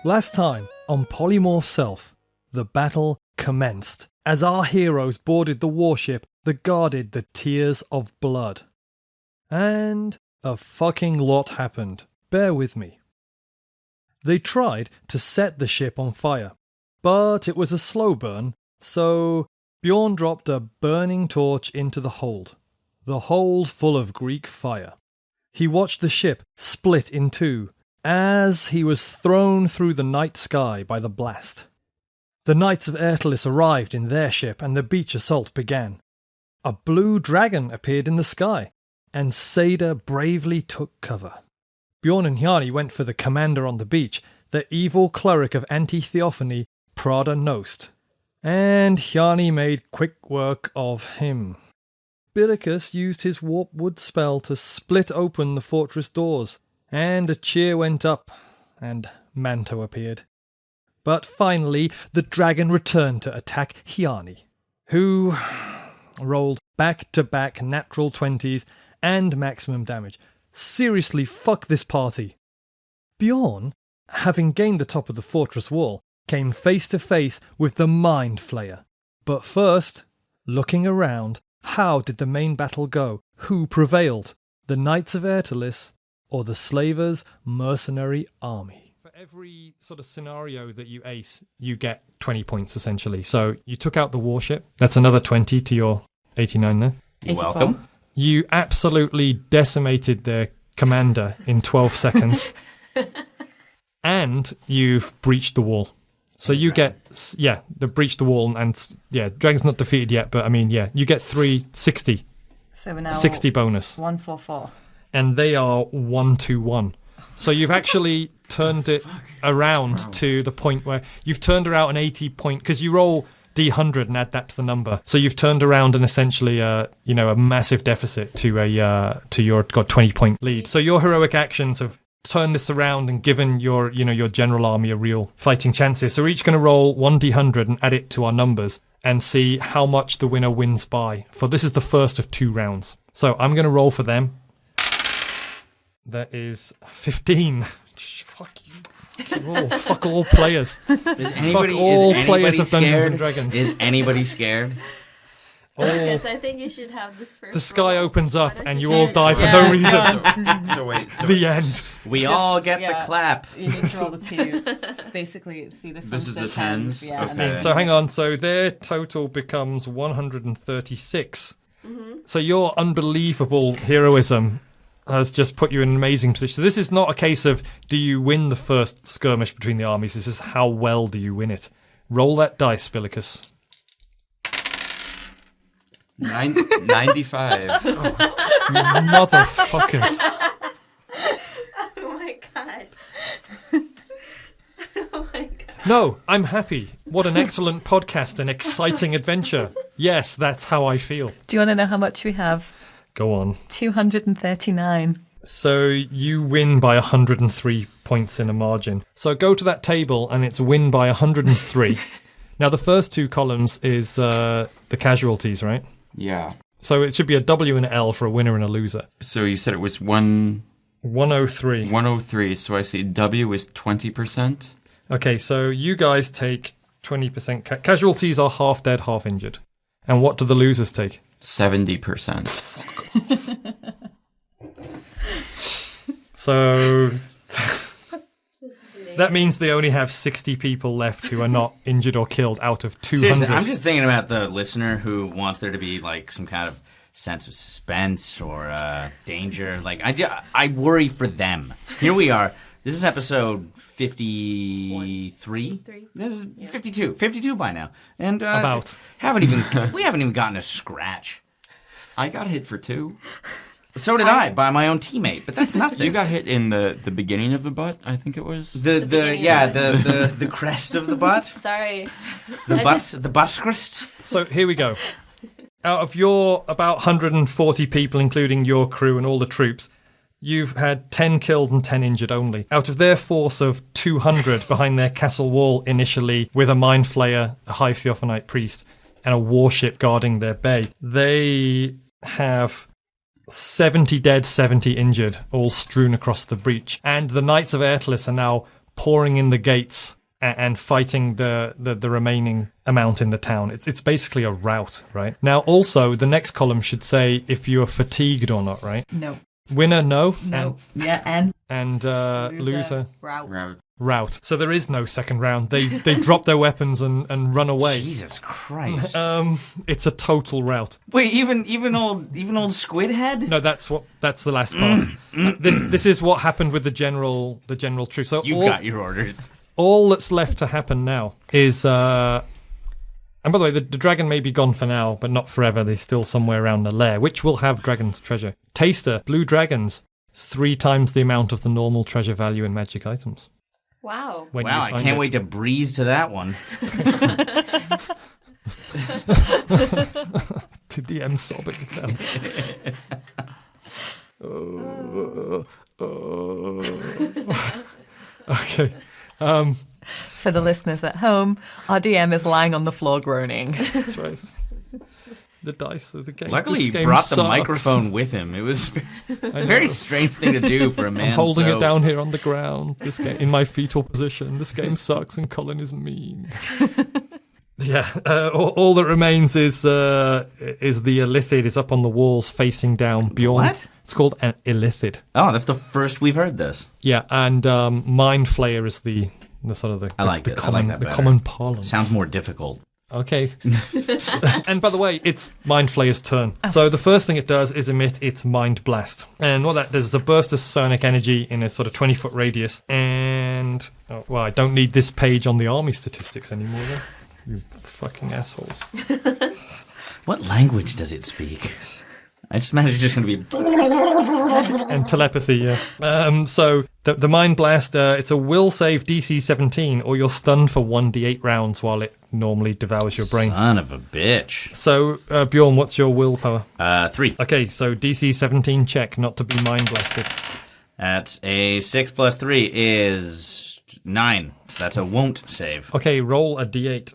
Last time, on Polymorph Self, the battle commenced as our heroes boarded the warship that guarded the Tears of Blood. And a fucking lot happened. Bear with me. They tried to set the ship on fire, but it was a slow burn, so Bjorn dropped a burning torch into the hold full of Greek fire. He watched the ship split in two as he was thrown through the night sky by the blast. The Knights of Ertelis arrived in their ship and the beach assault began. A blue dragon appeared in the sky, and Seyda bravely took cover. Bjorn and Hjani went for the commander on the beach, the evil cleric of anti-theophany, Prada Nost. And Hjani made quick work of him. Billicus used his warp wood spell to split open the fortress doors, and a cheer went up, and Manto appeared. But finally, the dragon returned to attack Hjani, who rolled back-to-back natural 20s and maximum damage. Seriously, fuck this party. Bjorn, having gained the top of the fortress wall, came face to face with the Mind Flayer. But first, looking around, how did the main battle go? Who prevailed? The Knights of Ertelis or the Slavers' mercenary army? For every sort of scenario that you ace, you get 20 points essentially. So you took out the warship. That's another 20 to your 89 there. You're welcome. You absolutely decimated their commander in 12 seconds. And you've breached the wall. So you get, the breach the wall, and Dragon's not defeated yet, but I mean, you get 360. So we're now 60 bonus. 144. And they are 1-1. So you've actually turned it around to the point where you've turned around an 80 point, because you roll D100 and add that to the number. So you've turned around an essentially, a massive deficit to your 20 point lead. So your heroic actions have turn this around and given your general army a real fighting chances. So we're each going to roll 1d100 and add it to our numbers and see how much the winner wins by. For this is the first of 2 rounds. So I'm going to roll for them. That is 15. Fuck you. Fuck all players. Fuck all players of Dungeons and Dragons. Is anybody scared? Yes, I think you should have this first. The sky opens up and you all die for no reason. So wait. The end. We all get the clap. You need to roll the 2. Basically, see this. This is the 10s. Yeah, Okay. So hang on. So their total becomes 136. Mm-hmm. So your unbelievable heroism has just put you in an amazing position. So this is not a case of do you win the first skirmish between the armies. This is how well do you win it. Roll that dice, Billicus. 95. Oh, you motherfuckers. Oh my god. Oh my god. No, I'm happy. What an excellent podcast, an exciting adventure. Yes, that's how I feel. Do you want to know how much we have? Go on. 239. So you win by 103 points in a margin. So go to that table and it's win by 103. Now the first 2 columns is the casualties, right? Yeah. So it should be a W and an L for a winner and a loser. So you said it was 103. 103. So I see W is 20%. Okay, so you guys take 20%. Casualties are half dead, half injured. And what do the losers take? 70%. So that means they only have 60 people left who are not injured or killed out of 200. Seriously, I'm just thinking about the listener who wants there to be like some kind of sense of suspense or danger. Like I worry for them. Here we are. This is episode 53. This is 52 by now, and we haven't even gotten a scratch. I got hit for 2. So did I by my own teammate, but that's nothing. You got hit in the beginning of the butt, I think it was. The crest of the butt. Sorry. The butt crest. So here we go. Out of your about 140 people, including your crew and all the troops, you've had 10 killed and 10 injured only. Out of their force of 200 behind their castle wall initially, with a mind flayer, a high theophanite priest, and a warship guarding their bay, they have 70 dead, 70 injured, all strewn across the breach. And the Knights of Ertelis are now pouring in the gates and fighting the remaining amount in the town. It's basically a rout, right? Now, also, the next column should say if you are fatigued or not, right? No. Winner, no. No. And loser. Route. So there is no second round. They drop their weapons and run away. Jesus Christ. It's a total rout. Wait, even old Squid head? No, that's the last part. This is what happened with the general truce. So You've got your orders. All that's left to happen now is and by the way, the dragon may be gone for now, but not forever. They're still somewhere around the lair, which will have dragon's treasure. Taster, blue dragons, 3 times the amount of the normal treasure value in magic items. Wow. Wow, I can't wait to breeze to that one. To DM sobbing sound. Okay. For the listeners at home, our DM is lying on the floor groaning. That's right. The dice of the game. Luckily, this he game brought sucks. the microphone with him. It was a very strange thing to do for a man. I'm holding it down here on the ground. This game in my fetal position. This game sucks, and Colin is mean. Yeah. All that remains is the illithid is up on the walls, facing down Bjorn. What? It's called an illithid. Oh, that's the first we've heard this. Yeah, and Mind Flayer is the sort of the I like it. common, I like that the better. common parlance. Sounds more difficult. Okay. And by the way, it's Mind Flayer's turn. So the first thing it does is emit its Mind Blast. And what that does is a burst of sonic energy in a sort of 20-foot radius. And, I don't need this page on the army statistics anymore then. You fucking assholes. What language does it speak? I just imagine it's just going to be... And telepathy, yeah. So the Mind Blast, it's a will save DC 17, or you're stunned for 1d8 rounds while it normally devours your brain. Son of a bitch. So, Bjorn, what's your willpower? 3. Okay, so DC 17 check, not to be Mind Blasted. That's a 6 plus 3 is 9. So that's a won't save. Okay, roll a d8.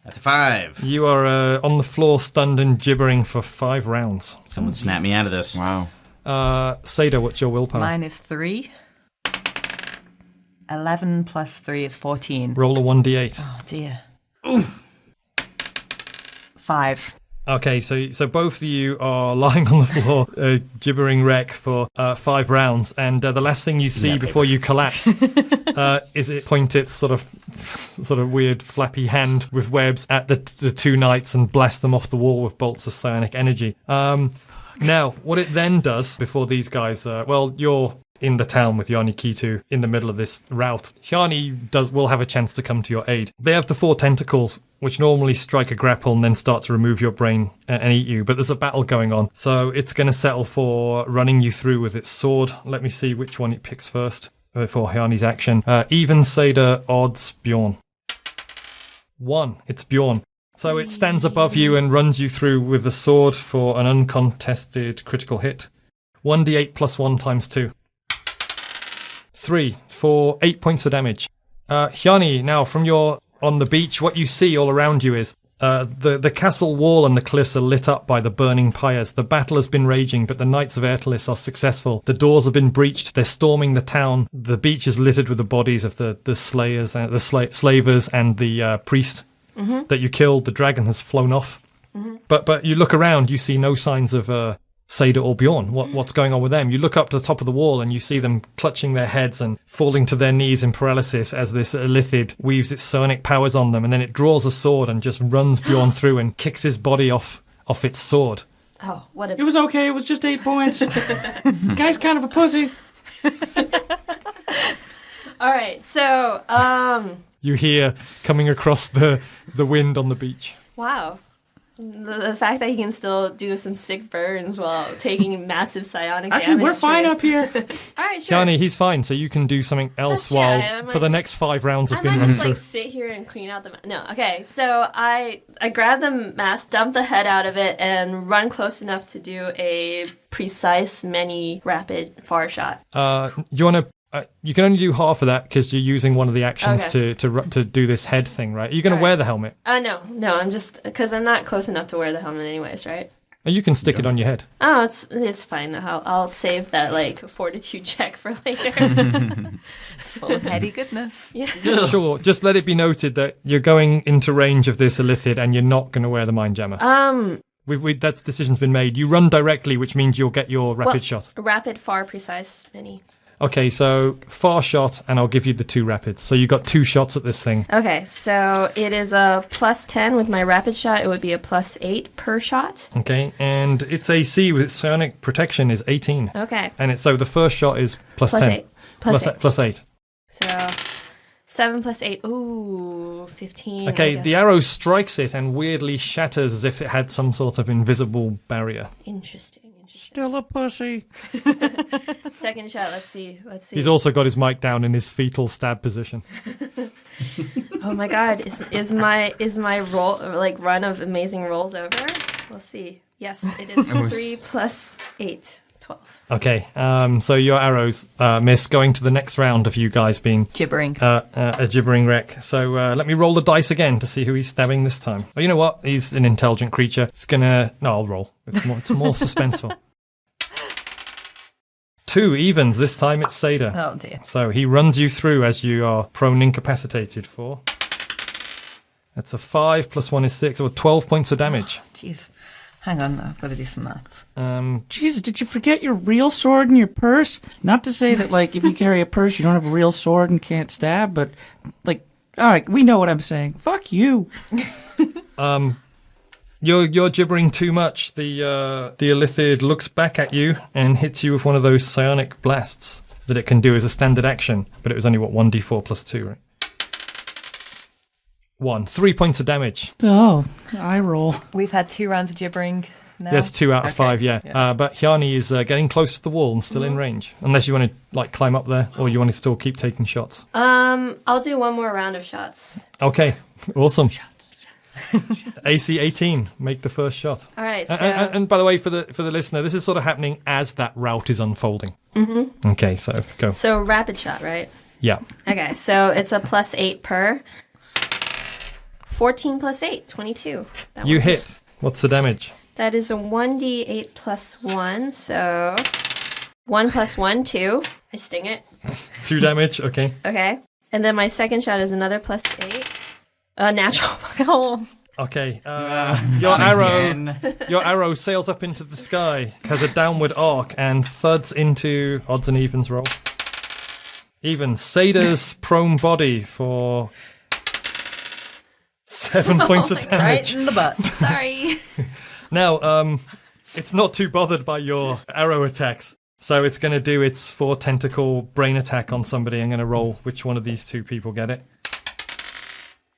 That's a 5. You are on the floor, stunned and gibbering for 5 rounds. Someone snap me out of this. Wow. Seyda, what's your willpower? Mine is 3. 11 plus 3 is 14. Roll a 1d8. Oh, dear. Oof. 5. Okay, so both of you are lying on the floor, gibbering wreck for 5 rounds, and the last thing you see before you collapse is it point its sort of weird flappy hand with webs at the 2 knights and blast them off the wall with bolts of psionic energy. Now, what it then does before these guys, you're in the town with Hjani Kitu in the middle of this rout. Hjani will have a chance to come to your aid. They have the 4 tentacles, which normally strike a grapple and then start to remove your brain and eat you, but there's a battle going on. So it's going to settle for running you through with its sword. Let me see which one it picks first for Hjani's action. Even, Seyda, odds, Bjorn. 1. It's Bjorn. So it stands above you and runs you through with the sword for an uncontested critical hit. 1d8 plus 1 times 2. 3 for 8 points of damage. Hjani, now from your on the beach, what you see all around you is the castle wall and the cliffs are lit up by the burning pyres. The battle has been raging, but the Knights of Ertelis are successful. The doors have been breached. They're storming the town. The beach is littered with the bodies of the slayers, the slavers, and the priest that you killed. The dragon has flown off. But you look around, you see no signs of Seyda or Bjorn. What's going on with them? You look up to the top of the wall and you see them clutching their heads and falling to their knees in paralysis as this illithid weaves its psionic powers on them, and then it draws a sword and just runs Bjorn through and kicks his body off its sword. Oh, what a... It was okay. It was just 8 points. Guy's kind of a pussy. All right, so, You hear coming across the wind on the beach. wow. The fact that he can still do some sick burns while taking massive psionic damage. Actually, we're fine is- up here. All right, sure. Hjani, he's fine, so you can do something else That's right, I while might for the just- next 5 rounds have I been might run just through. sit here and clean out the... No, okay. So I grab the mask, dump the head out of it, and run close enough to do a precise, many, rapid far shot. You want to? You can only do half of that because you're using one of the actions Okay. to do this head thing, right? Are you going to All wear right. the helmet? No, I'm just... Because I'm not close enough to wear the helmet anyways, right? And you can stick it on your head. Oh, it's fine. I'll save that like fortitude check for later. It's full of heady goodness. Yeah. Sure, just let it be noted that you're going into range of this illithid and you're not going to wear the mind jammer. That decision's been made. You run directly, which means you'll get your rapid shot. Rapid, far, precise, many. Okay, so far shot, and I'll give you the 2 rapids. So you got 2 shots at this thing. Okay, so it is a +10 with my rapid shot. It would be a +8 per shot. Okay, and its AC with psionic protection is 18. Okay. And so the first shot is +10. 8. Plus 8. So 7 + 8. Ooh, 15. Okay, the arrow strikes it and weirdly shatters as if it had some sort of invisible barrier. Interesting. Still a pussy. Second shot. Let's see. He's also got his mic down in his fetal stab position. Oh my God! Is my roll run of amazing rolls over? We'll see. Yes, it is 3 + 8, 12. Okay, so your arrows miss, going to the next round of you guys being Gibbering. a gibbering wreck. So let me roll the dice again to see who he's stabbing this time. Oh, you know what? He's an intelligent creature. It's gonna. No, I'll roll. It's more suspenseful. 2 evens. This time it's Seyda. Oh dear. So he runs you through as you are prone incapacitated for. That's a 5 + 1 is 6, or 12 points of damage. Jeez. Hang on, I've got to do some maths. Jesus, did you forget your real sword in your purse? Not to say that, like, if you carry a purse, you don't have a real sword and can't stab, but, like, all right, we know what I'm saying. Fuck you. You're gibbering too much. The illithid looks back at you and hits you with one of those psionic blasts that it can do as a standard action, but it was only 1d4 + 2, right? 3 points of damage. Oh, I roll. We've had 2 rounds of gibbering now. That's 2 out of 5, yeah. But Hjani is getting close to the wall and still in range, unless you want to climb up there, or you want to still keep taking shots. I'll do one more round of shots. Okay, awesome. AC 18, make the first shot. All right. So... And by the way, for the listener, this is sort of happening as that route is unfolding. Mm-hmm. Okay, so go. So rapid shot, right? Yeah. Okay, so it's a +8 per. 14 + 8, 22. You hit. What's the damage? That is a 1d8 + 1, so 1 + 1, 2. I sting it. 2 damage, okay. Okay. And then my second shot is another +8. A natural. Oh. Okay. Your arrow sails up into the sky, has a downward arc, and thuds into odds and evens roll. Even Seyda's prone body for 7 points of damage. Right in the butt. Sorry. Now, it's not too bothered by your arrow attacks, so it's going to do its 4 tentacle brain attack on somebody. I'm going to roll which one of these 2 people get it.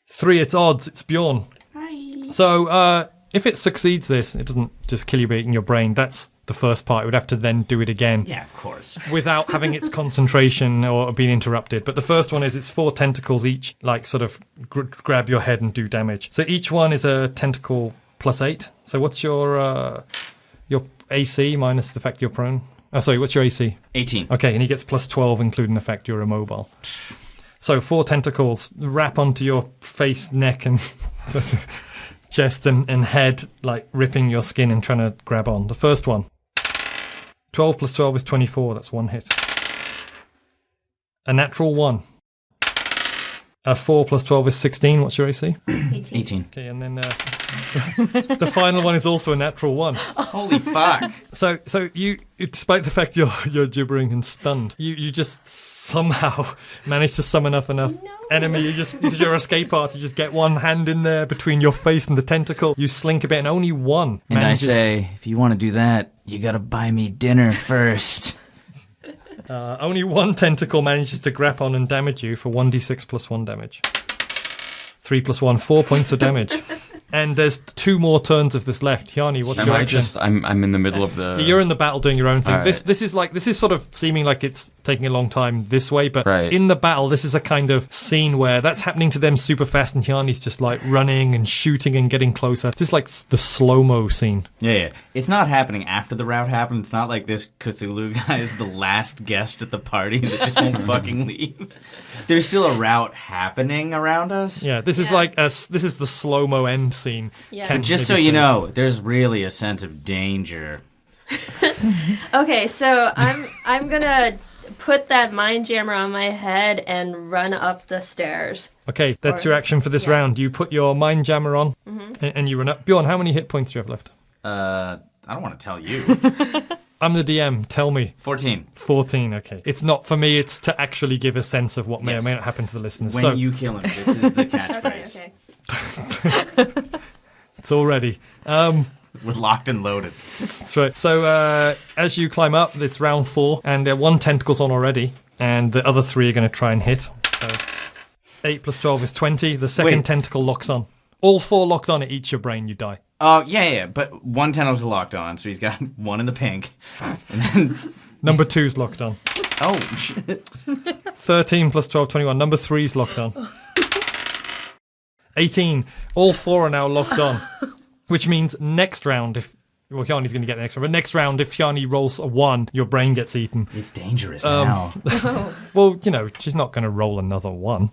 3, it's odds. It's Bjorn. Hi. So, if it succeeds this, it doesn't just kill you by eating your brain. That's the first part. It would have to then do it again. Yeah, of course. Without having its concentration or being interrupted. But the first one is it's 4 tentacles each, sort of grab your head and do damage. So each one is a tentacle +8. So what's your AC minus the fact you're prone? Oh, sorry, what's your AC? 18. Okay, and he gets +12, including the fact you're immobile. So 4 tentacles wrap onto your face, neck, and chest and head, ripping your skin and trying to grab on. The first one. 12 + 12 is 24. That's 1 hit. A natural 1. A 4 + 12 is 16. What's your AC? 18. Okay, and then the final one is also a natural 1. Holy fuck. So you, despite the fact you're gibbering and stunned, you just somehow manage to summon up enough enemy. You just, because you're escape artist, you just get one hand in there between your face and the tentacle. You slink a bit, and only one manages. And I say, if you want to do that, you got to buy me dinner first. Only one tentacle manages to grab on and damage you for 1d6 + 1 damage. 3 + 1, 4 points of damage. And there's 2 more turns of this left. Hjani, what's your action? I'm in the middle of the... You're in the battle doing your own thing. Right. This is sort of seeming like it's taking a long time this way, but Right. in the battle, this is a kind of scene where that's happening to them super fast, and Hjani's just like running and shooting and getting closer. This is like the slow-mo scene. Yeah. It's not happening after the rout happened. It's not like this Cthulhu guy is the last guest at the party that just won't fucking leave. There's still a rout happening around us. Yeah, this is like this is the slow-mo end scene. Yeah. Ken Just so maybe you says. know, there's really a sense of danger. Okay, so I'm gonna put that mind jammer on my head and run up the stairs. Okay, that's your action for this round. You put your mind jammer on, and you run up. Bjorn, how many hit points do you have left? I don't want to tell you. I'm the DM. Tell me. 14. 14, okay. It's not for me, it's to actually give a sense of what may or Yes. may not happen to the listeners. When So, you kill him, this is the catchphrase. Okay. it's all ready. We're locked and loaded. That's right. So, as you climb up, it's round 4, and one tentacle's on already, and the other 3 are going to try and hit. So, 8 plus 12 is 20. The second Wait. tentacle locks on. All 4 locked on, it eats your brain, you die. Oh, yeah, but one tentacle's locked on, so he's got one in the pink. And then, Number 2's locked on. oh, shit. 13 plus 12, 21. Number 3's locked on. 18. All 4 are now locked on. Which means next round, Hjani's going to get the next round, but next round, if Hjani rolls a 1, your brain gets eaten. It's dangerous now. Well, she's not going to roll another 1.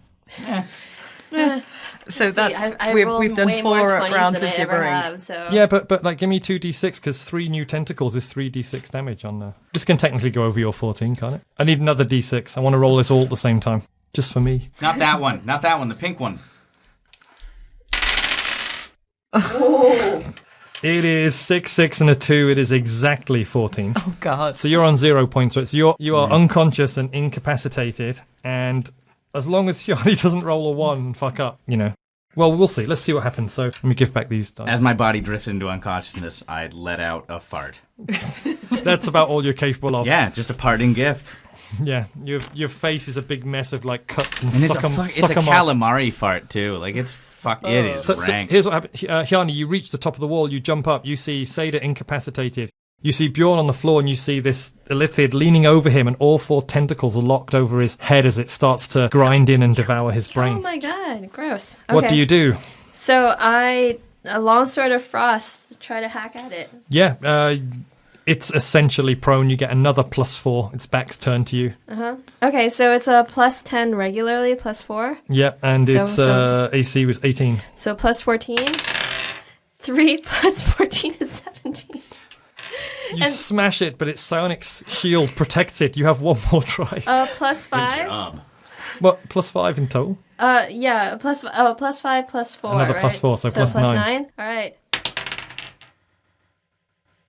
So that's I we've rolled done way 4 more 20s rounds than of I ever gibbering. have, so. Yeah, but like, give me 2d6, because 3 new tentacles is 3d6 damage on there. This can technically go over your 14, can't it? I need another d6. I want to roll this all at the same time. Just for me. Not that one, the pink one. It is 6, 6, and a 2. It is exactly 14. Oh God! So you're on 0 points. Right? So you are unconscious and incapacitated, and as long as Hjani doesn't roll a 1 and fuck up, Well, we'll see. Let's see what happens. So let me give back these dice. As my body drifted into unconsciousness, I let out a fart. That's about all you're capable of. Yeah, just a parting gift. Yeah. Your face is a big mess of like cuts and, And it's succum- a succum marks. calamari fart, too. Like, it is So rank. here's what happened. Hjani, you reach the top of the wall, you jump up, you see Seyda incapacitated. You see Bjorn on the floor, and you see this Illithid leaning over him, and all 4 tentacles are locked over his head as it starts to grind in and devour his brain. Oh my god, gross. What Okay. do you do? So a longsword of frost, try to hack at it. Yeah, it's essentially prone. You get another +4. Its back's turned to you. Okay, so it's a +10 regularly, +4. Yeah, and its So- AC was 18. So +14. 3 plus 14 is 17. You smash it, but its psionics shield protects it. You have one more try. +5. What, +5 in total? Yeah, +5 +4. Another right? +4, so +9. +9. All right.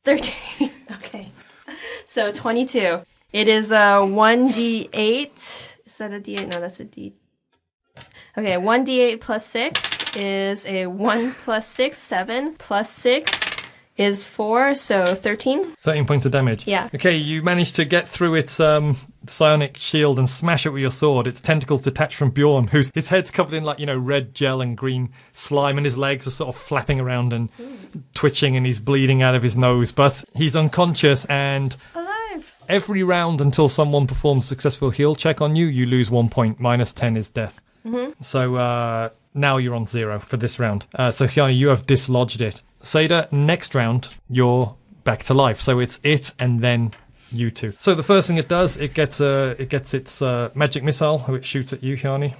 13. Okay. So 22. It is a 1d8. Is that a d8? No, that's a d. Okay, 1d8 plus 6 is a 1 plus 6, 7 plus 6 is 4, so 13. 13 points of damage. Yeah. Okay, you managed to get through its psionic shield and smash it with your sword. Its tentacles detach from Bjorn, his head's covered in red gel and green slime, and his legs are sort of flapping around and twitching, and he's bleeding out of his nose. But he's unconscious, and Alive. every round until someone performs a successful heal check on you, you lose 1 point. -10 is death. So now you're on 0 for this round. So Hjani, you have dislodged it. Seyda, next round, you're back to life. So it's it and then you two. So the first thing it does, it gets its magic missile, which shoots at you, Hjani.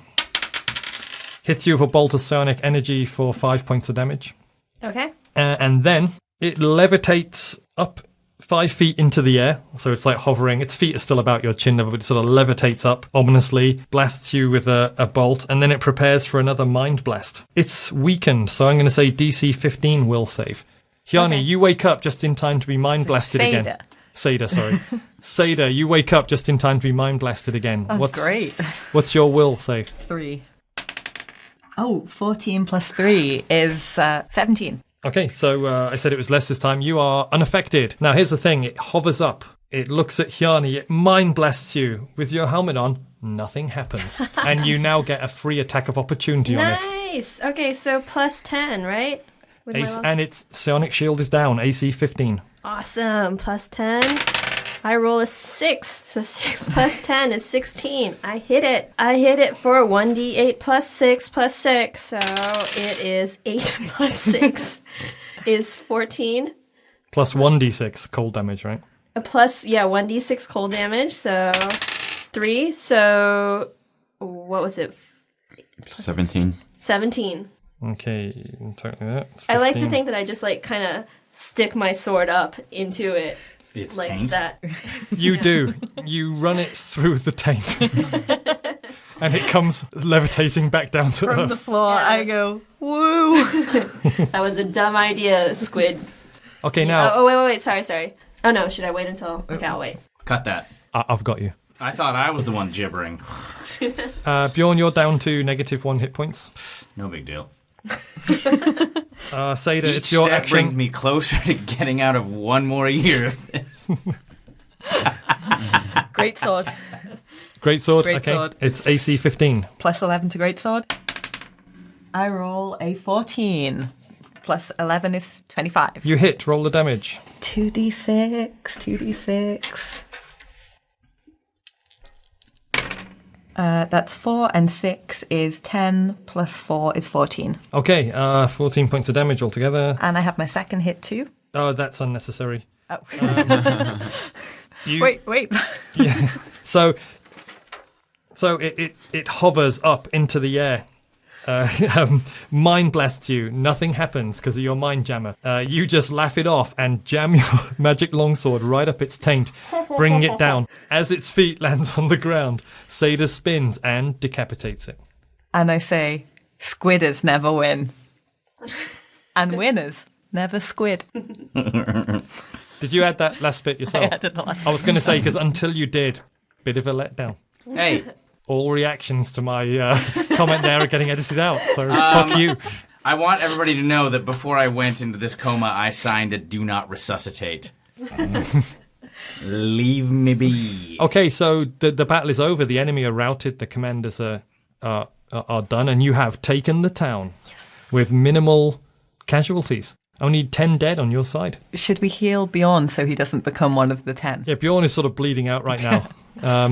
Hits you with a bolt of psionic energy for 5 points of damage. Okay. And then it levitates up 5 feet into the air, so it's like hovering. Its feet are still about your chin level, but it sort of levitates up ominously, blasts you with a bolt, and then it prepares for another mind blast. It's weakened, so I'm going to say DC 15 will save. Hjani, Okay. you wake up just in time to be mind blasted again. Seyda, sorry. Seyda, you wake up just in time to be mind blasted again. That's great. What's your will save? 3. Oh, 14 plus 3 is 17. Okay, so I said it was less this time. You are unaffected. Now, here's the thing. It hovers up. It looks at Hjani. It mind blasts you. With your helmet on, nothing happens. And you now get a free attack of opportunity on it. Nice. Okay, so +10, right? With my Ace, long- and its psionic shield is down. AC 15. Awesome. +10. I roll a 6. So 6 plus 10 is 16. I hit it. I hit it for 1d8 plus 6 plus 6. So it is 8 plus 6 is 14. Plus 1d6 cold damage, right? Plus, 1d6 cold damage. So 3. So what was it? 17. 17. Okay, totally that. I like to think that I just like kind of stick my sword up into it. It's like taint. that. You do. You run it through the taint. And it comes levitating back down to From earth. the floor, I go, woo! That was a dumb idea, Squid. Okay, now... Oh, wait. Sorry. Oh, no. Should I wait until... Okay, I'll wait. Cut that. I've got you. I thought I was the one gibbering. Bjorn, you're down to -1 hit points. No big deal. Seyda, Each it's your step action. brings me closer to getting out of one more year of this. Great sword. Great sword. Great okay. sword. It's AC 15. Plus 11 to great sword. I roll a 14. Plus 11 is 25. You hit. Roll the damage. 2d6. That's 4 and 6 is 10 plus 4 is 14. Okay, 14 points of damage altogether. And I have my second hit too. Oh, that's unnecessary. Oh. You, Wait. Yeah. So it hovers up into the air. Mind blasts you. Nothing happens because of your mind jammer. You just laugh it off and jam your magic longsword right up its taint, bringing it down. As its feet lands on the ground, Seyda spins and decapitates it. And I say, squidders never win. And winners never squid. Did you add that last bit yourself? I added the last I was going to say, because until you did, bit of a letdown. Hey, All reactions to my comment there are getting edited out, so fuck you. I want everybody to know that before I went into this coma, I signed a do not resuscitate. Leave me be. Okay, so the battle is over. The enemy are routed. The commanders are done, and you have taken the town with minimal casualties. Only 10 dead on your side. Should we heal Bjorn so he doesn't become one of the 10? Yeah, Bjorn is sort of bleeding out right now.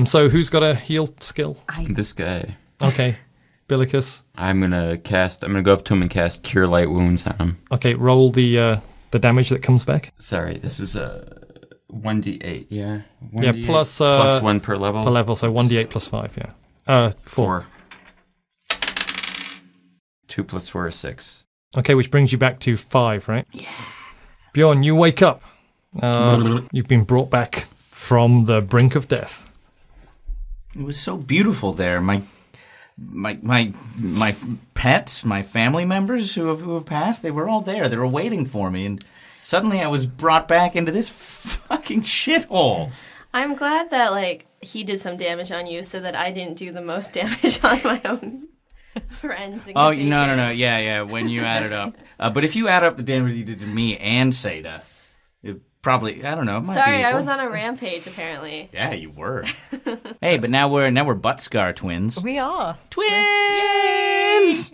So who's got a heal skill? This guy. Okay, Billicus. I'm gonna go up to him and cast Cure Light Wounds on him. Okay, roll the damage that comes back. Sorry, this is a 1d8. Yeah. 1d8 Yeah, plus plus 1 per level. Per level, so 1d8 plus 5. Yeah. 4. 2 plus 4 is 6. Okay, which brings you back to 5, right? Yeah. Bjorn, you wake up. You've been brought back from the brink of death. It was so beautiful there. My pets, my family members who have passed, they were all there. They were waiting for me, and suddenly I was brought back into this fucking shithole. I'm glad that, like, he did some damage on you so that I didn't do the most damage on my own friends. And Oh, no. Yeah, when you add it up. But if you add up the damage you did to me and Seyda, it probably, I don't know. It might Sorry, be I equal. was on a rampage, apparently. Yeah, you were. Hey, but now we're butt scar twins. We are. Twins!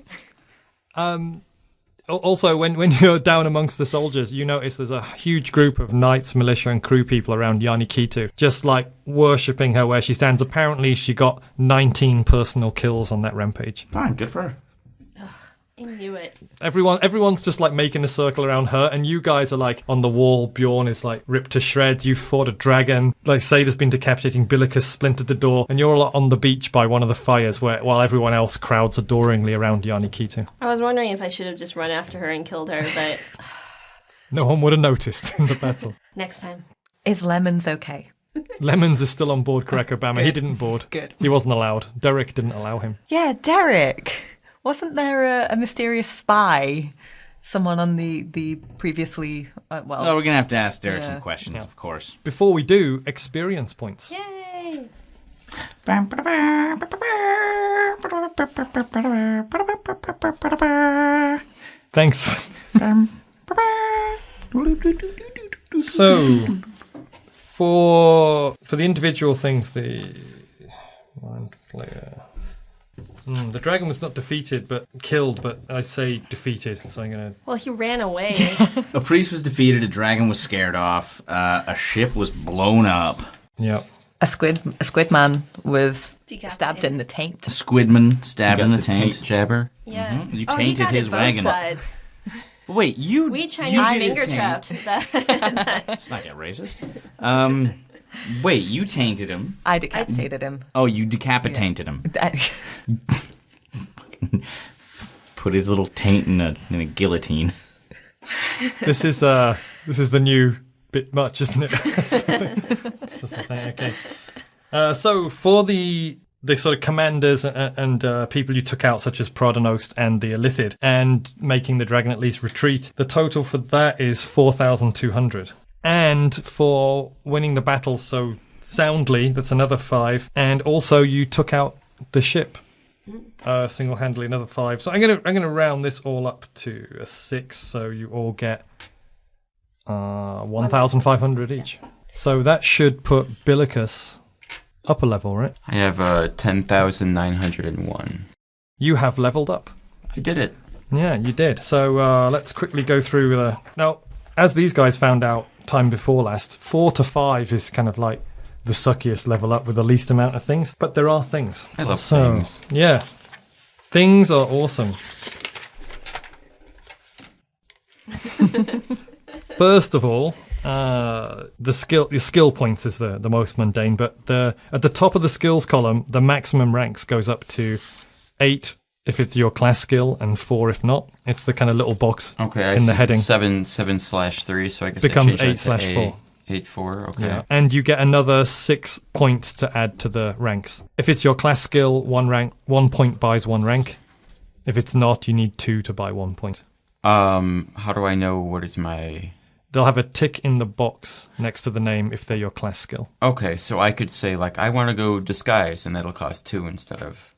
Also, when you're down amongst the soldiers, you notice there's a huge group of knights, militia, and crew people around Hjani, just like worshipping her where she stands. Apparently, she got 19 personal kills on that rampage. Fine, good for her. I knew it. Everyone's just like making a circle around her, and you guys are like on the wall. Bjorn is like ripped to shreds. You fought a dragon. Like Seyda's been decapitating. Billicus splintered the door, and you're all on the beach by one of the fires, while everyone else crowds adoringly around Hjani. I was wondering if I should have just run after her and killed her, but No one would have noticed in the battle. next time. Is Lemons okay? Lemons is still on board Barack Obama. He didn't board. Good. He wasn't allowed. Derek didn't allow him. Yeah, Derek. Wasn't there a mysterious spy? Someone on the previously... Oh, we're going to have to ask Derek Yeah. some questions, of course. Before we do, experience points. Yay! Thanks. So, for the individual things, the mind flayer. The dragon was not defeated, but killed, but I say defeated, so I'm going to... Well, he ran away. A priest was defeated, a dragon was scared off, a ship was blown up. Yep. A squid man was Decapitated. stabbed in the taint. A squidman stabbed in the taint. Jabber. Yeah. You he tainted got his it both wagon. sides. But wait, We Chinese finger trapped. Let's not get racist. Wait, you tainted him. I decapitated him. Oh, you decapitated him. Put his little taint in a guillotine. This is the new bit much, isn't it? This is the thing. Okay. So for the sort of commanders and people you took out, such as Prodonost and the Illithid, and making the dragon at least retreat, the total for that is 4,200. And for winning the battle so soundly, that's another 5. And also you took out the ship single-handedly, another 5. So I'm gonna round this all up to a 6. So you all get 1,500 each. So that should put Billicus up a level, right? I have 10,901. You have leveled up. I did it. Yeah, you did. So let's quickly go through now, as these guys found out time before last, 4 to 5 is kind of like the suckiest level up with the least amount of things. But there are things. I love things. Yeah. Things are awesome. First of all, your skill points is the most mundane, but at the top of the skills column, the maximum ranks goes up to 8 if it's your class skill and 4 if not. It's the kind of little box in the heading. 7/3, so I guess becomes I change that to 8/4. 8/4, okay. Yeah. And you get another 6 points to add to the ranks. If it's your class skill, 1 point buys 1 rank. If it's not, you need 2 to buy 1 point. How do I know what is my... They'll have a tick in the box next to the name if they're your class skill. Okay, so I could say, like, I want to go disguise, and that'll cost 2 instead of...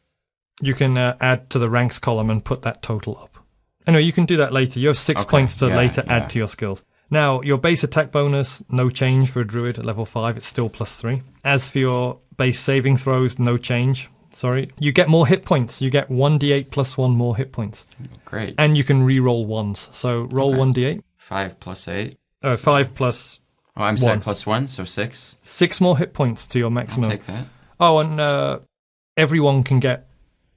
You can add to the ranks column and put that total up. Anyway, you can do that later. You have 6 points to later add to your skills. Now, your base attack bonus, no change for a druid at level 5. It's still +3. As for your base saving throws, no change. Sorry. You get more hit points. You get 1d8 plus 1 more hit points. Great. And you can re-roll ones. So roll 1d8. 5 plus 8. 5 plus... Oh, I'm sorry, +1, so 6. 6 more hit points to your maximum. I'll take that. Oh, and everyone can get...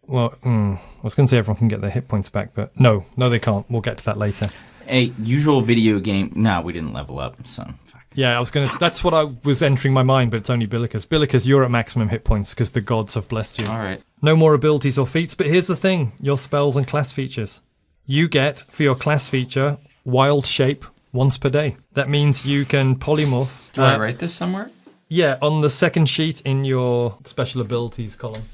Well, I was going to say everyone can get their hit points back, but no, they can't. We'll get to that later. A usual video game... No, we didn't level up, so... Fuck. Yeah, I was going to... That's what I was entering my mind, but it's only Billicus. Billicus, you're at maximum hit points because the gods have blessed you. All right. No more abilities or feats, but here's the thing. Your spells and class features. You get, for your class feature, Wild Shape once per day. That means you can polymorph... Do I write this somewhere? Yeah, on the second sheet in your special abilities column.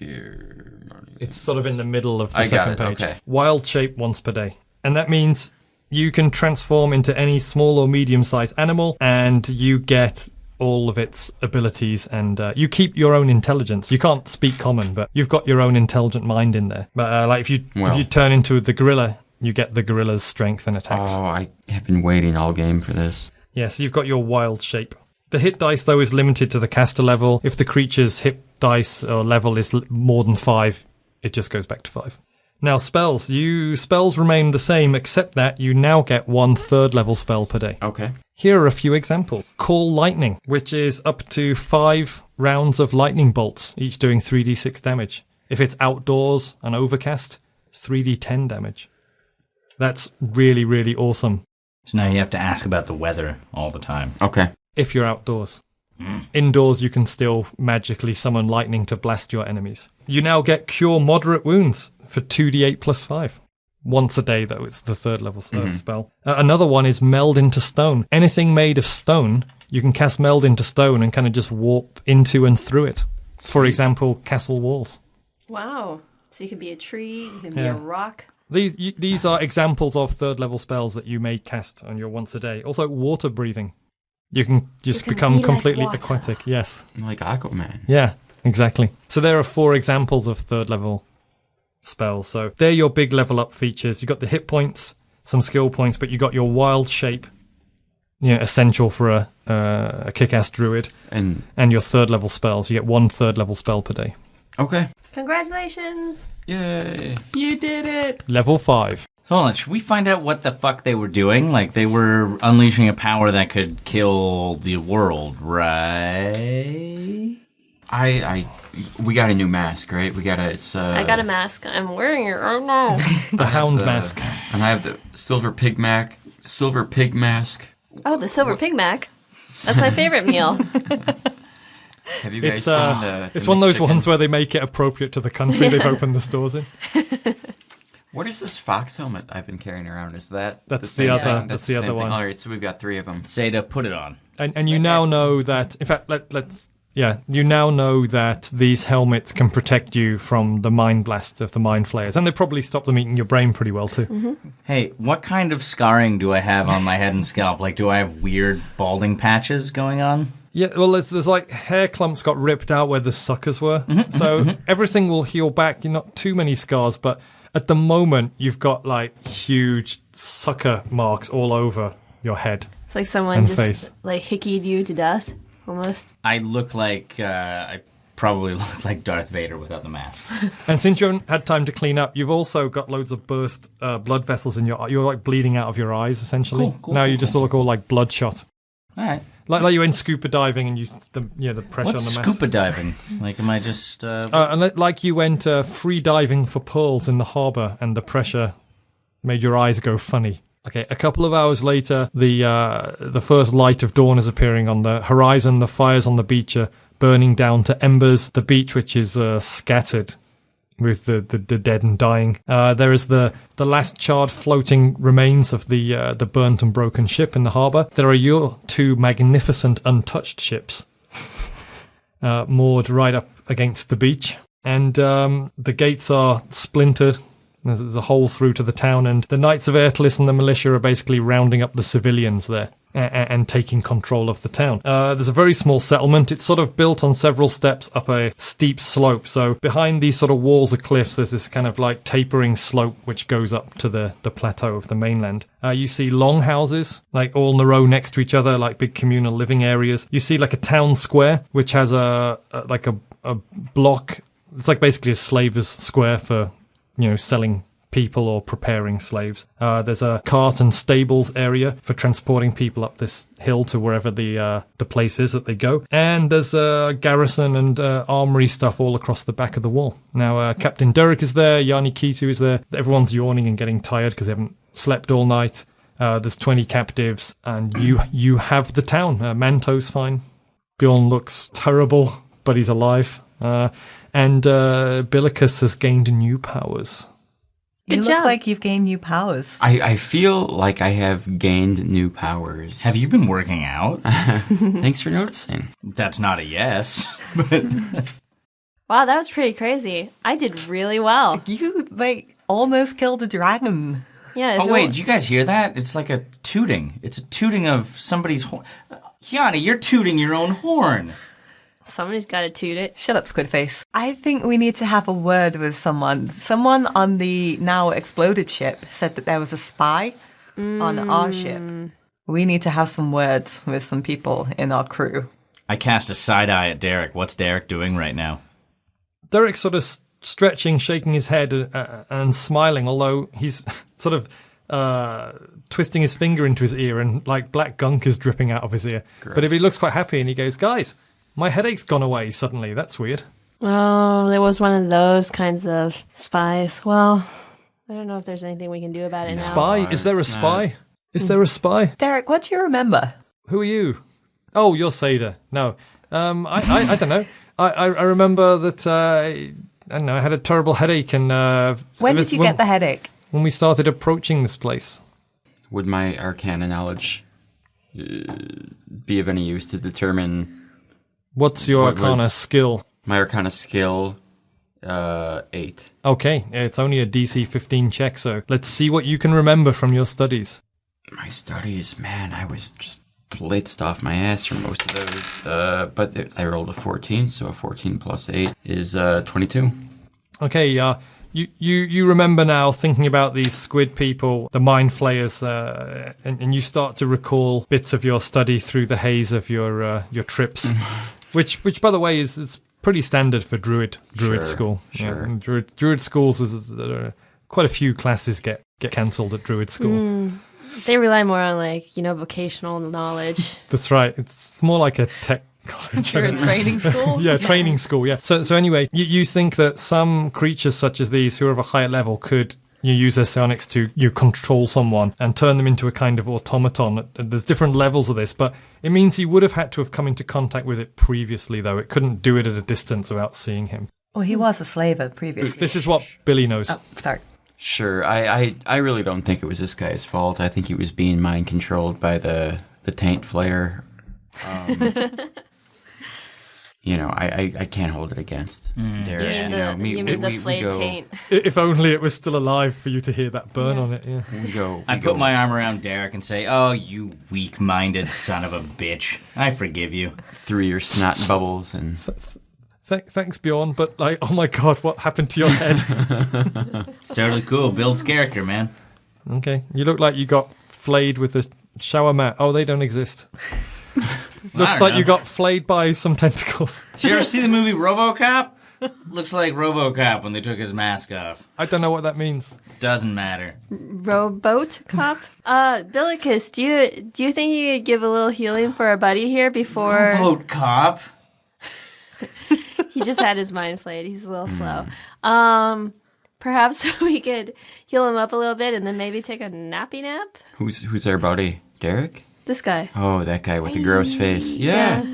It's sort of in the middle of the second page. Okay. Wild Shape once per day. And that means you can transform into any small or medium-sized animal, and you get all of its abilities, and you keep your own intelligence. You can't speak common, but you've got your own intelligent mind in there. But like if you turn into the gorilla, you get the gorilla's strength and attacks. Oh, I have been waiting all game for this. Yeah, so you've got your Wild Shape. The hit dice, though, is limited to the caster level. If the creature's hit dice or level is more than 5, it just goes back to 5. Now, spells remain the same, except that you now get 1 third-level spell per day. Okay. Here are a few examples. Call Lightning, which is up to 5 rounds of lightning bolts, each doing 3d6 damage. If it's outdoors and overcast, 3d10 damage. That's really, really awesome. So now you have to ask about the weather all the time. Okay. If you're outdoors. Indoors, you can still magically summon lightning to blast your enemies. You now get Cure Moderate Wounds for 2d8 plus 5. Once a day, though. It's the third level spell. Another one is Meld into Stone. Anything made of stone, you can cast Meld into Stone and kind of just warp into and through it. Sweet. For example, castle walls. Wow. So you can be a tree, you can be a rock. These are examples of third level spells that you may cast on your once a day. Also, water breathing. You can just become completely aquatic. Yes. Like Aquaman. Yeah, exactly. So there are 4 examples of third level spells. So they're your big level up features. You got the hit points, some skill points, but you got your Wild Shape, essential for a kick-ass druid, and your third level spells. You get 1 third level spell per day. Okay. Congratulations. Yay. You did it. Level 5. So hold on, should we find out what the fuck they were doing? Like, they were unleashing a power that could kill the world, right? We got a new mask, right? I got a mask. I'm wearing it right now. The hound mask. And I have the silver pig mask. Oh, the silver pig mac. That's my favorite meal. Have you guys It's, seen the it's one of those McChicken? ones where they make it appropriate to the country they've opened the stores in. What is this fox helmet I've been carrying around? Is that That's same the other- thing? that's the same other thing. one. All right, so we've got 3 of them. Seyda, put it on. And you now know that, in fact, you now know that these helmets can protect you from the mind blast of the mind flayers. And they probably stop them eating your brain pretty well, too. Mm-hmm. Hey, what kind of scarring do I have on my head and scalp? Like, do I have weird balding patches going on? Yeah, well, there's like hair clumps got ripped out where the suckers were. So everything will heal back. You're not too many scars, but at the moment, you've got like huge sucker marks all over your head. It's like someone And just face. like hickied you to death, almost. I look like, I probably look like Darth Vader without the mask. And since you haven't had time to clean up, you've also got loads of burst blood vessels in your. You're like bleeding out of your eyes, essentially. Cool, Now you just look all like bloodshot. All right. Like you went scuba diving and the pressure What's on the mask. scuba diving? Like, am I just... Like you went free diving for pearls in the harbour and the pressure made your eyes go funny. Okay, a couple of hours later, the first light of dawn is appearing on the horizon. The fires on the beach are burning down to embers. The beach, which is scattered with the dead and dying. There is the last charred floating remains of the burnt and broken ship in the harbour. There are your 2 magnificent untouched ships moored right up against the beach. And the gates are splintered. There's a hole through to the town, and the Knights of Aertlis and the militia are basically rounding up the civilians there and taking control of the town. There's a very small settlement. It's sort of built on several steps up a steep slope. So behind these sort of walls of cliffs, there's this kind of like tapering slope which goes up to the plateau of the mainland. You see long houses, like all in a row next to each other, like big communal living areas. You see like a town square, which has a block. It's like basically a slaver's square for, selling people or preparing slaves. There's a cart and stables area for transporting people up this hill to wherever the place is that they go. And there's a garrison and armory stuff all across the back of the wall. Now, Captain Garrick is there, Hjani Kitu is there. Everyone's yawning and getting tired because they haven't slept all night. There's 20 captives, and you have the town. Manto's fine. Bjorn looks terrible, but he's alive. And Billicus has gained new powers. You Good look job. like you've gained new powers. I feel like I have gained new powers. Have you been working out? Thanks for noticing. That's not a yes. But Wow, that was pretty crazy. I did really well. You, almost killed a dragon. Yeah. if oh it wait, wa- did you guys hear that? It's like a tooting. It's a tooting of somebody's horn. Hjani, you're tooting your own horn. Somebody's got to toot it. Shut up, Squidface. I think we need to have a word with someone. Someone on the now exploded ship said that there was a spy on our ship. We need to have some words with some people in our crew. I cast a side eye at Derek. What's Derek doing right now? Derek's sort of stretching, shaking his head and smiling, although he's sort of twisting his finger into his ear and like black gunk is dripping out of his ear. Gross. But if he looks quite happy and he goes, guys, my headache's gone away suddenly. That's weird. Oh, there was one of those kinds of spies. Well, I don't know if there's anything we can do about it now. Spy? Is there a spy? Is there a spy? Derek, what do you remember? Who are you? Oh, you're Seyda. No. I don't know. I remember that, I don't know, I had a terrible headache and... When did you get the headache? When we started approaching this place. Would my arcana knowledge be of any use to determine... What's your What arcana was- skill? My arcana skill, 8. Okay, it's only a DC 15 check, so let's see what you can remember from your studies. My studies, man, I was just blitzed off my ass for most of those. But I rolled a 14, so a 14 plus 8 is 22. Okay, you remember now thinking about these squid people, the mind flayers, and you start to recall bits of your study through the haze of your trips, which by the way is pretty standard for druid Sure, school. sure. Yeah, druid schools quite a few classes get cancelled at druid school. They rely more on vocational knowledge. That's right. It's more like a tech college. You're in training school? Yeah, training school. Yeah. So anyway, you think that some creatures such as these, who are of a higher level, could use their psionics to control someone and turn them into a kind of automaton. There's different levels of this, but it means he would have had to have come into contact with it previously, though. It couldn't do it at a distance without seeing him. Well, he was a slaver previously. This is what Billy knows. Oh, sorry. Sure, I really don't think it was this guy's fault. I think he was being mind controlled by the taint flare. I can't hold it against Derek. You mean the flayed taint? If only it was still alive for you to hear that burn on it. Yeah. I put my arm around Derek and say, "Oh, you weak-minded son of a bitch! I forgive you." through your snot bubbles and. Thanks, Bjorn, but oh my god, what happened to your head? It's totally cool. Builds character, man. Okay, you look like you got flayed with a shower mat. Oh, they don't exist. Looks like you got flayed by some tentacles. Did you ever see the movie RoboCop? Looks like RoboCop when they took his mask off. I don't know what that means. Doesn't matter. Rowboat cop? Billicus, do you think you could give a little healing for our buddy here before... Rowboat cop? He just had his mind flayed. He's a little slow. Perhaps we could heal him up a little bit and then maybe take a nappy nap? Who's our buddy? Derek? This guy. Oh, that guy with the gross face. Yeah.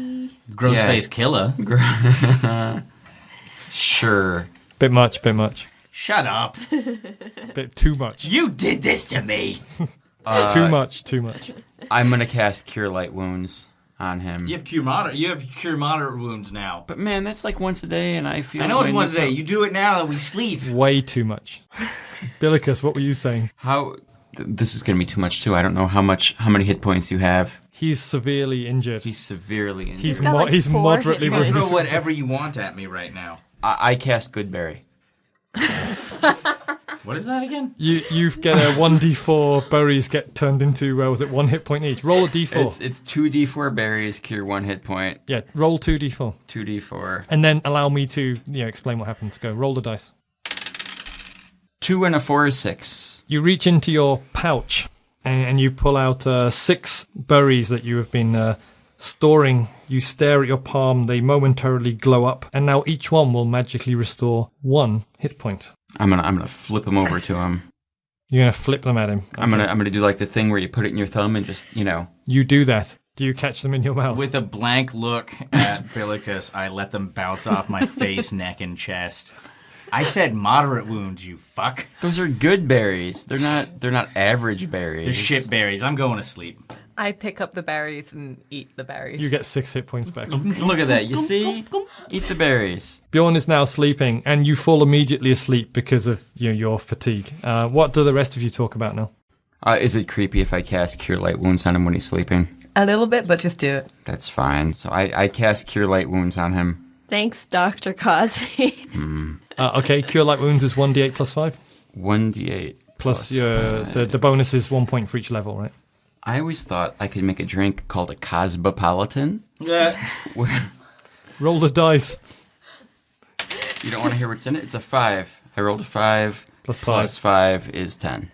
Gross face killer. Sure. Bit much. Shut up. Bit too much. You did this to me. Too much. I'm gonna cast Cure Light Wounds on him. You have cure moderate wounds now. But man, that's like once a day, and I feel. I know it's once a day. You do it now that we sleep. Way too much. Billicus, what were you saying? This is gonna be too much too. I don't know how many hit points you have. He's severely injured. He's severely injured. He's moderately You can bruised. throw whatever you want at me right now. I cast Goodberry. What is that again? You get a 1d4 berries get turned into, was it 1 hit point each? Roll a d4. It's 2d4 berries, cure 1 hit point. Yeah, roll 2d4. 2d4. And then allow me to explain what happens. Go, roll the dice. 2 and a 4 is 6. You reach into your pouch and you pull out 6 berries that you have been storing. You stare at your palm, they momentarily glow up, and now each one will magically restore 1 hit point. I'm gonna flip them over to him. You're gonna flip them at him. Okay. I'm gonna do like the thing where you put it in your thumb and just You do that. Do you catch them in your mouth? With a blank look at Billicus, I let them bounce off my face, neck, and chest. I said moderate wounds, you fuck. Those are good berries. They're not average berries. They're shit berries. I'm going to sleep. I pick up the berries and eat the berries. You get 6 hit points back. Look at that. You see? Eat the berries. Bjorn is now sleeping, and you fall immediately asleep because of your fatigue. What do the rest of you talk about now? Is it creepy if I cast Cure Light Wounds on him when he's sleeping? A little bit, but just do it. That's fine. So I cast Cure Light Wounds on him. Thanks, Dr. Cosby. Okay, Cure Light Wounds is 1d8 plus 5. 1d8 Plus the bonus is 1 point for each level, right? I always thought I could make a drink called a Cosmopolitan. Yeah. Roll the dice. You don't want to hear what's in it? It's a 5. I rolled a 5. Plus 5. Plus 5 is 10.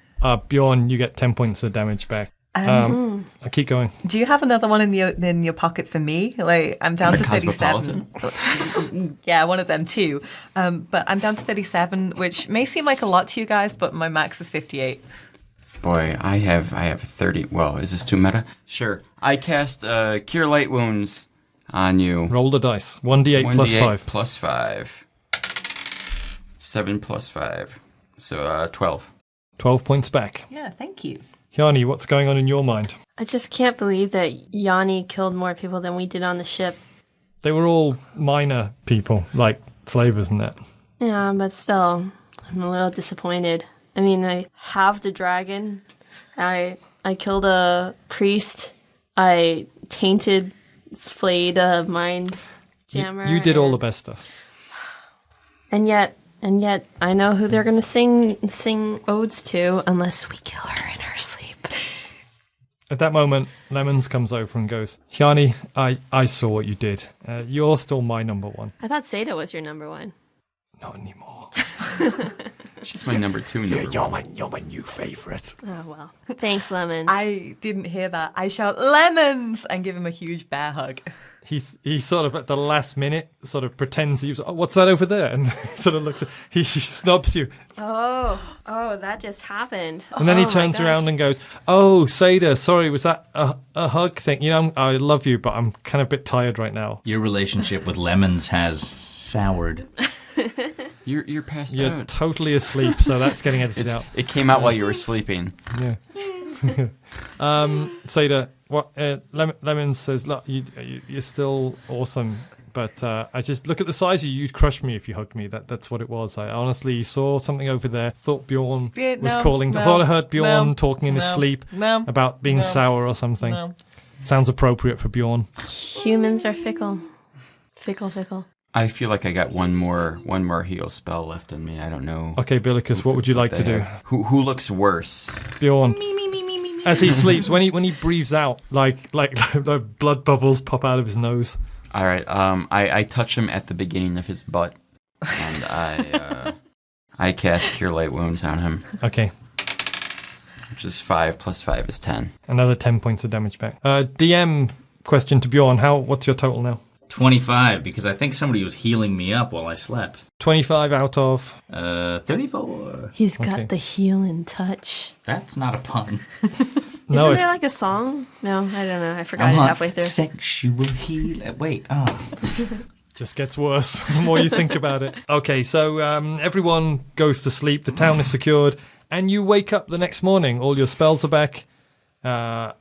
Bjorn, you get 10 points of damage back. I keep going. Do you have another one in your pocket for me? Like, I'm down to 37. Yeah, one of them too. But I'm down to 37, which may seem like a lot to you guys, but my max is 58. Boy, I have 30. Well, is this too meta? Sure. I cast Cure Light Wounds on you. Roll the dice. 1d8 plus 5. Plus 5. 7 plus 5. So 12. 12 points back. Yeah, thank you. Hjani, what's going on in your mind? I just can't believe that Hjani killed more people than we did on the ship. They were all minor people, like slavers and that. Yeah, but still, I'm a little disappointed. I mean, I have the dragon. I killed a priest. I tainted, flayed a mind jammer. You did all the best stuff. And yet, I know who they're going to sing odes to, unless we kill her in her sleep. At that moment, Lemons comes over and goes, Hjani, I saw what you did. You're still my number one. I thought Seyda was your number one. Not anymore. She's my number 2. You're my new favourite. Oh, well. Thanks, Lemons. I didn't hear that. I shout Lemons and give him a huge bear hug. He sort of at the last minute sort of pretends he was, oh, what's that over there? And sort of looks, he snubs you. Oh, that just happened. And then he Oh, my turns gosh. around and goes, oh, Seyda, sorry, was that a hug thing? You know, I love you, but I'm kind of a bit tired right now. Your relationship with Lemons has soured. You're passed You're out. totally asleep, so that's getting edited out. It came out while you were sleeping. Yeah. Seyda, what Lemon says, look, you're still awesome, but I just look at the size of you. You'd crush me if you hugged me. That's what it was. I honestly saw something over there. Thought Bjorn was calling. I thought I heard Bjorn talking in his sleep about being sour or something. Sounds appropriate for Bjorn. Humans are fickle. Fickle. I feel like I got one more heal spell left in me. I don't know. Okay, Billicus, what would you like to do? Who looks worse? Bjorn. As he sleeps, when he breathes out, like the blood bubbles pop out of his nose. All right. I touch him at the beginning of his butt, and I cast Cure Light Wounds on him, Okay, which is 5 plus 5 is 10. another 10 points of damage back. DM question to Bjorn. What's your total now? 25, because I think somebody was healing me up while I slept. 25 out of... 34. He's got Okay. the healing touch. That's not a pun. No, Isn't there it's... like a song? No, I don't know. I forgot it halfway through. Sexual heal. Wait, Just gets worse the more you think about it. Okay, so everyone goes to sleep. The town is secured. And you wake up the next morning. All your spells are back. And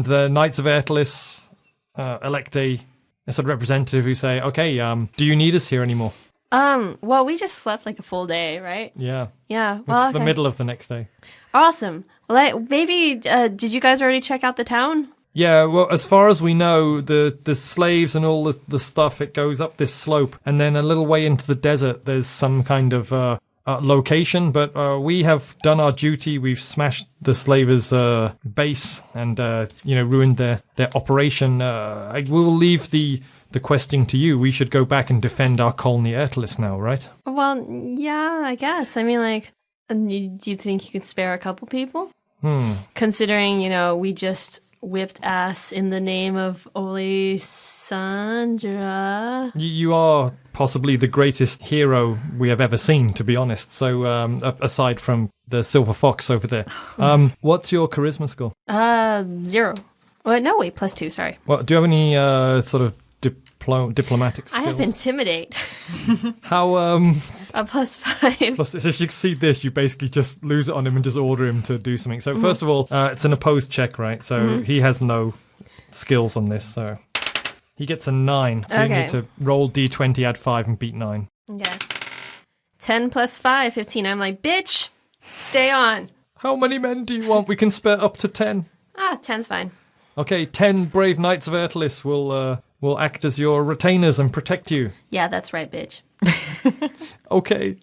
the Knights of Aertalis elect a sort of representative who say, okay, do you need us here anymore? Well, we just slept like a full day, right? Yeah. Yeah. Well, It's the middle of the next day. Awesome. Well, maybe, did you guys already check out the town? Yeah, well, as far as we know, the slaves and all the stuff, it goes up this slope. And then a little way into the desert, there's some kind of location. But we have done our duty. We've smashed the slavers' base and, ruined their operation. I will leave the questing to you. We should go back and defend our colony Aertalis now, right? Well, yeah, I guess. I mean, like, do you think you could spare a couple people? Considering, we just whipped ass in the name of Olisandra. You are possibly the greatest hero we have ever seen, to be honest. So, aside from the silver fox over there, what's your charisma score? 0. Well, no, wait, +2, sorry. Well, do you have any sort of diplomatic skills? I have Intimidate. How, A +5. plus, if you succeed this, you basically just lose it on him and just order him to do something. So, first of all, it's an opposed check, right? So, he has no skills on this, so... He gets a 9, so you need to roll d20, add 5, and beat 9. Okay. 10 + 5, 15. I'm like, bitch, stay on. How many men do you want? We can spare up to 10. 10's fine. Okay, 10 brave Knights of Aertalis will act as your retainers and protect you. Yeah, that's right, bitch. Okay.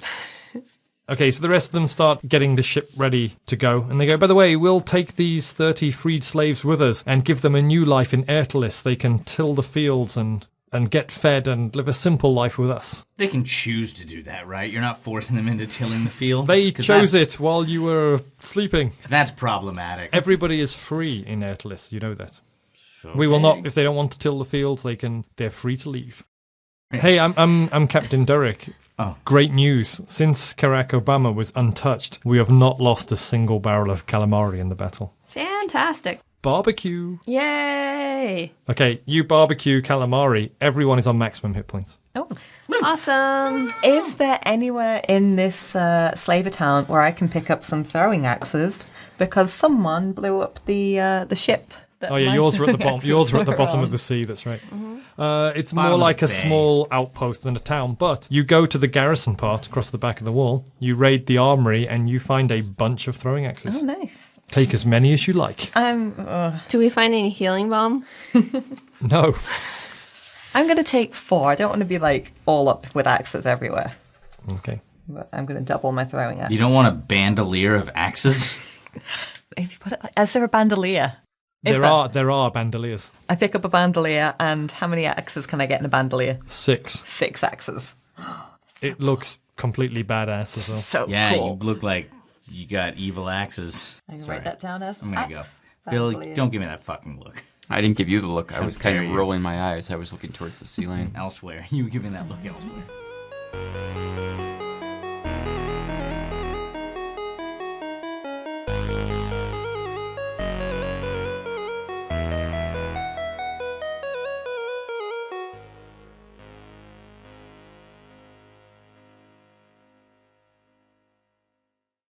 Okay, so the rest of them start getting the ship ready to go. And they go, by the way, we'll take these 30 freed slaves with us and give them a new life in Aertalis. They can till the fields and get fed and live a simple life with us. They can choose to do that, right? You're not forcing them into tilling the fields. They chose it while you were sleeping. 'Cause that's problematic. Everybody is free in Aertalis, you know that. Okay. We will not, if they don't want to till the fields, they're free to leave. Hey, I'm Captain Garrick. Oh. Great news. Since Barack Obama was untouched, we have not lost a single barrel of calamari in the battle. Fantastic. Barbecue. Yay. Okay, you barbecue calamari. Everyone is on maximum hit points. Oh. Awesome. Is there anywhere in this slaver town where I can pick up some throwing axes? Because someone blew up the ship. Oh yeah, yours are at the bottom. Yours are at the bottom of the sea. That's right. It's more Bottom of like the a bay. small outpost than a town. But you go to the garrison part across the back of the wall. You raid the armory, and you find a bunch of throwing axes. Oh, nice. Take as many as you like. Do we find any healing balm? No. I'm going to take 4. I don't want to be all up with axes everywhere. Okay. But I'm going to double my throwing axe. You don't want a bandolier of axes? Maybe is there a bandolier? There are bandoliers. I pick up a bandolier, and how many axes can I get in a bandolier? 6. 6 axes. It looks completely badass as well. So Yeah, cool. you look like you got evil axes. I can Sorry. write that down as I'm gonna go. axe Bill, bandolier. don't give me that fucking look. I didn't give you the look. I How was kind dare of you. rolling my eyes. I was looking towards the ceiling. Elsewhere. You give me that look elsewhere.